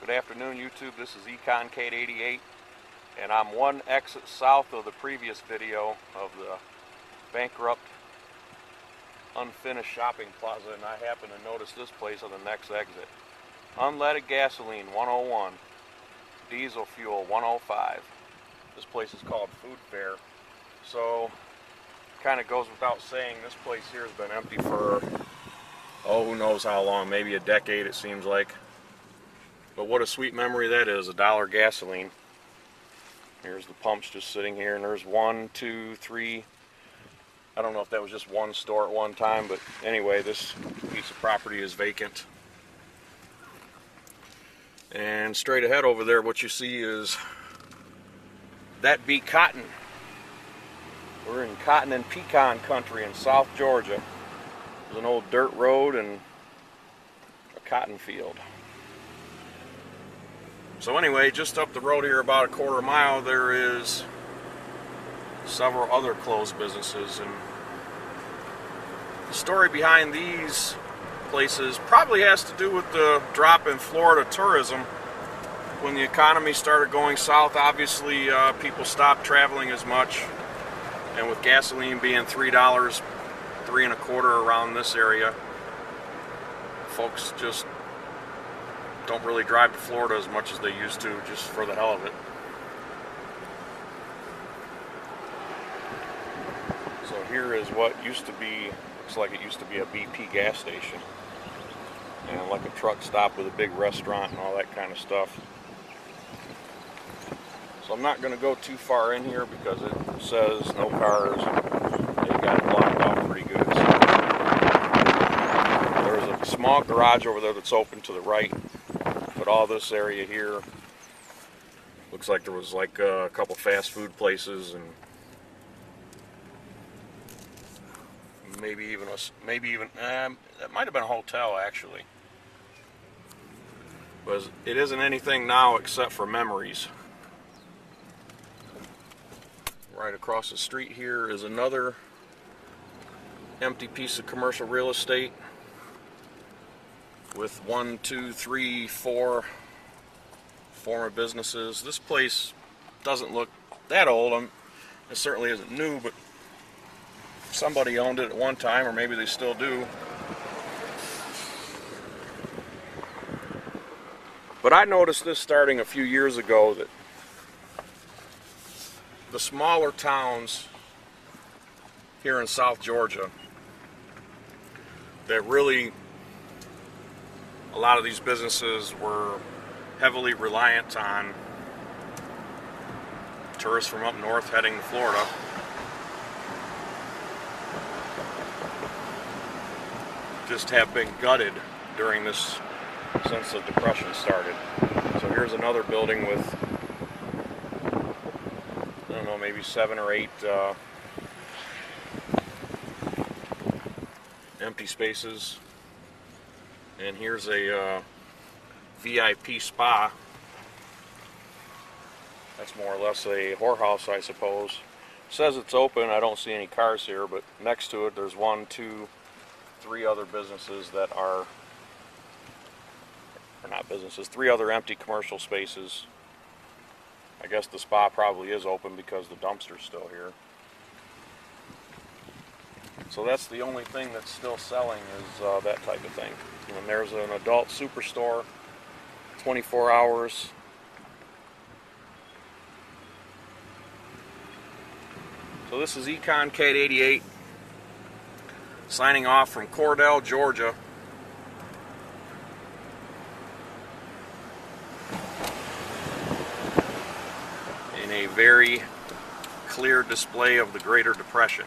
Good afternoon, YouTube. This is EconKate88, and I'm one exit south of the previous video of the bankrupt, unfinished shopping plaza, and I happen to notice this place on the next exit. Unleaded gasoline, 101. Diesel fuel, 105. This place is called Food Fair. So, kind of goes without saying, this place here has been empty for, oh, who knows how long, maybe a decade it seems like. But what a sweet memory that is, $1 gasoline. Here's the pumps just sitting here, and there's 1, 2, 3. I don't know if that was just one store at one time, but anyway, this piece of property is vacant. And straight ahead over there, what you see is that be cotton. We're in cotton and pecan country in South Georgia. There's an old dirt road and a cotton field. So anyway, just up the road here about a quarter mile, there is several other closed businesses, and the story behind these places probably has to do with the drop in Florida tourism. When the economy started going south, obviously people stopped traveling as much, and with gasoline being $3, $3.25 around this area, folks just don't really drive to Florida as much as they used to, just for the hell of it. So here is what used to be, looks like it used to be a BP gas station, and like a truck stop with a big restaurant and all that kind of stuff. So I'm not going to go too far in here because it says no cars. They got it blocked off pretty good. So there's a small garage over there that's open to the right. But all this area here looks like there was like a couple fast food places and maybe even that might have been a hotel actually. But it isn't anything now except for memories. Right across the street here is another empty piece of commercial real estate with 1, 2, 3, 4 former businesses. This place doesn't look that old. It certainly isn't new, but somebody owned it at one time, or maybe they still do. But I noticed this starting a few years ago, that the smaller towns here in South Georgia that really, a lot of these businesses were heavily reliant on tourists from up north heading to Florida. Just have been gutted during this, since the Depression started. So here's another building with, I don't know, maybe 7 or 8 empty spaces. And here's a VIP spa. That's more or less a whorehouse, I suppose. It says it's open. I don't see any cars here, but next to it there's 1, 2, 3 other businesses that are, or not businesses, 3 other empty commercial spaces. I guess the spa probably is open because the dumpster's still here. So that's the only thing that's still selling is that type of thing. And there's an adult superstore, 24 hours. So this is EconKate88 signing off from Cordell, Georgia. In a very clear display of the Greater Depression.